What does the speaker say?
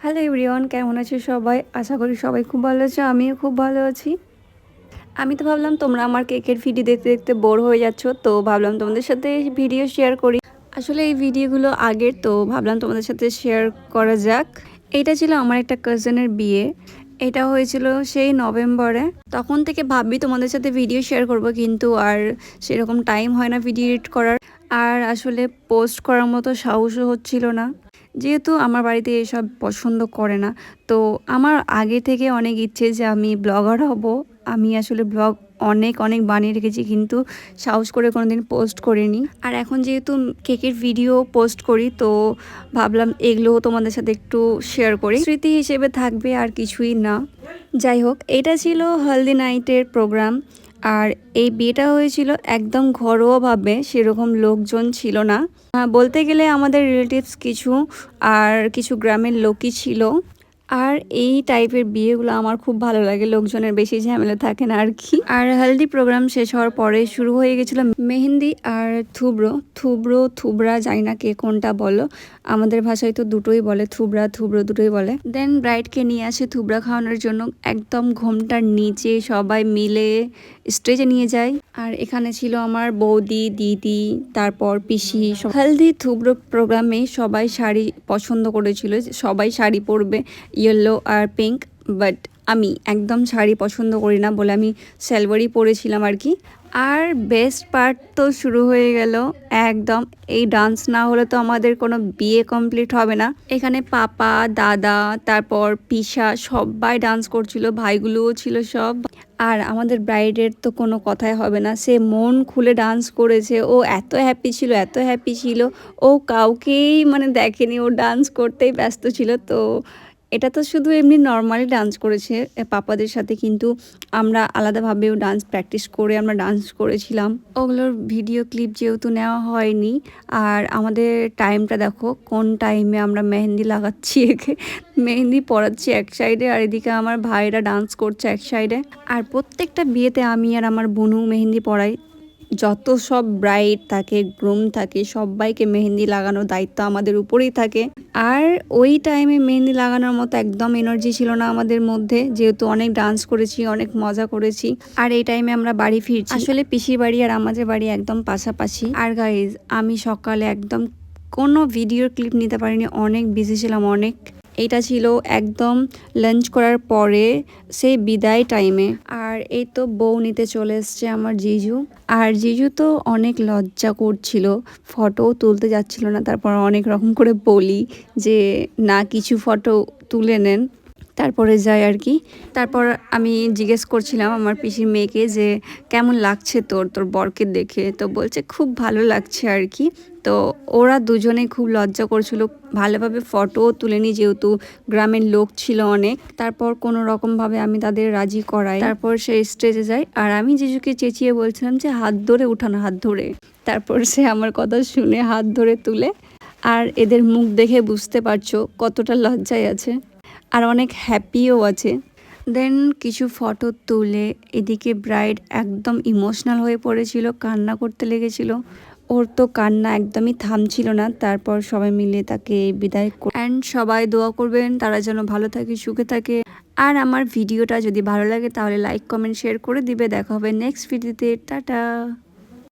Hello everyone, কেমন আছো সবাই? আশা করি সবাই খুব ভালো আছো, আমিও খুব ভালো আছি। আমি তো ভাবলাম তোমরা আমার কেকের ভিডিও দেখতে দেখতে বোর হয়ে যাচ্ছ, তো ভাবলাম তোমাদের সাথে ভিডিও শেয়ার করি। আসলে এই ভিডিওগুলো আগের, তো ভাবলাম তোমাদের সাথে শেয়ার করা যাক। এটা ছিল আমার একটা কাজিনের বিয়ে, এটা হয়েছিল সেই নভেম্বরে। তখন থেকে ভাবি তোমাদের সাথে ভিডিও শেয়ার করব, কিন্তু আর সেরকম টাইম হয় না ভিডিও এডিট করার, আর আসলে পোস্ট করার মতো সাহসও হচ্ছিল না, যেহেতু আমার বাড়িতে এসব পছন্দ করে না। তো আমার আগে থেকে অনেক ইচ্ছে যে আমি ব্লগার হব। আমি আসলে ব্লগ অনেক অনেক বানিয়ে রেখেছি, কিন্তু সাহস করে কোনোদিন পোস্ট করিনি। আর এখন যেহেতু কেকের ভিডিও পোস্ট করি, তো ভাবলাম এগুলোও তোমাদের সাথে একটু শেয়ার করি, স্মৃতি হিসেবে থাকবে আর কিছুই না। যাই হোক, এটা ছিল হলদি নাইটের প্রোগ্রাম। আর এই বিয়েটা হয়েছিল একদম ঘরোয়াভাবে, সেরকম লোকজন ছিল না। বলতে গেলে আমাদের রিলেটিভস কিছু আর কিছু গ্রামের লোকই ছিল। আর এই টাইপের বিয়েগুলো আমার খুব ভালো লাগে, লোকজনের বেশি ঝামেলা থাকে না আর কি। আর হলদি প্রোগ্রাম শেষ হওয়ার পরে শুরু হয়ে গেছিলো মেহেন্দি আর থুবড়ো থুবড়ো থুবড়া, জানি না কে কোনটা বলো, আমাদের ভাষায় তো দুটোই বলে, থুবড়া থুবড়ো দুটোই বলে। দেন ব্রাইডকে নিয়ে আসে থুবড়া খাওয়ানোর জন্য, একদম ঘোমটার নিচে সবাই মিলে স্টেজে নিয়ে যায়। আর এখানে ছিল আমার বৌদি, দিদি, তারপর পিসি। হলদি থুবড়ো প্রোগ্রামে সবাই শাড়ি পছন্দ করেছিল, সবাই শাড়ি পরবে, ইয়েলো আর পিঙ্ক। বাট আমি একদম শাড়ি পছন্দ করি না বলে আমি সালোয়ারই পরেছিলাম আর কি। আর বেস্ট পার্ট তো শুরু হয়ে গেল একদম। এই ডান্স না হলে তো আমাদের কোনো বিয়ে কমপ্লিট হবে না। এখানে পাপা, দাদা, তারপর পিসা সবাই ডান্স করছিল, ভাইগুলোও ছিল সব। আর আমাদের ব্রাইডের তো কোনো কথাই হবে না, সে মন খুলে ডান্স করেছে। ও এত হ্যাপি ছিল, এত হ্যাপি ছিল, ও কাউকেই মানে দেখেনি, ও ডান্স করতেই ব্যস্ত ছিল। তো এটা তো শুধু এমনি নর্মালি ডান্স করেছে পাপাদের সাথে, কিন্তু আমরা আলাদাভাবেও ডান্স প্র্যাকটিস করে আমরা ডান্স করেছিলাম। ওগুলোর ভিডিও ক্লিপ যেহেতু নেওয়া হয়নি। আর আমাদের টাইমটা দেখো, কোন টাইমে আমরা মেহেন্দি লাগাচ্ছি, একে মেহেন্দি পরাচ্ছি এক সাইডে, আর এদিকে আমার ভাইরা ডান্স করছে এক সাইডে। আর প্রত্যেকটা বিয়েতে আমি আর আমার বোনু মেহেন্দি পরাই। যত সব ব্রাইড থাকে, গ্রুম থাকে, সবাইকে মেহেন্দি লাগানোর দায়িত্ব আমাদের উপরেই থাকে। আর ওই টাইমে মেহেন্দি লাগানোর মতো একদম এনার্জি ছিল না আমাদের মধ্যে, যেহেতু অনেক ডান্স করেছি, অনেক মজা করেছি। আর এই টাইমে আমরা বাড়ি ফিরছি। আসলে পিসির বাড়ি আর আমাদের বাড়ি একদম পাশাপাশি। আর গাইজ, আমি সকালে একদম কোনো ভিডিওর ক্লিপ নিতে পারিনি, অনেক বিজি ছিলাম অনেক। এইটা ছিল একদম লাঞ্চ করার পরে, সেই বিদায় টাইমে। আর এই তো বউ নিতে চলে এসছে আমার জিজু। আর জিজু তো অনেক লজ্জা করছিল, ফটো তুলতে যাচ্ছিল না। তারপর অনেক রকম করে বলি যে না, কিছু ফটো তুলে নেন, তারপরে যাই আর কি। তারপর আমি জিজ্ঞেস করছিলাম আমার পিসির মেয়েকে যে কেমন লাগছে তোর বরকে দেখে, তো বলছে খুব ভালো লাগছে আর কি। তো ওরা দুজনে খুব লজ্জা করছিল, ভালোভাবে ফটোও তুলেনি, যেহেতু গ্রামের লোক ছিল অনেক। তারপর কোনো রকমভাবে আমি তাদের রাজি করাই, তারপর সে স্টেজে যায়। আর আমি জিজুকে চেঁচিয়ে বলছিলাম যে হাত ধরে উঠানো, হাত ধরে। তারপর সে আমার কথা শুনে হাত ধরে তুলে। আর এদের মুখ দেখে বুঝতে পারছো কতটা লজ্জায় আছে, আর অনেক হ্যাপিও আছে। দেন কিছু ফটো তুলে এদিকে ব্রাইড একদম ইমোশনাল হয়ে পড়েছিল, কান্না করতে লেগেছিল। ওর তো কান্না একদমই থামছিল না। তারপর সবাই মিলে তাকে বিদায় অ্যান্ড সবাই দোয়া করবেন তারা যেন ভালো থাকে, সুখে থাকে। আর আমার ভিডিওটা যদি ভালো লাগে তাহলে লাইক, কমেন্ট, শেয়ার করে দিবে। দেখা হবে নেক্সট ভিডিওতে। টাটা।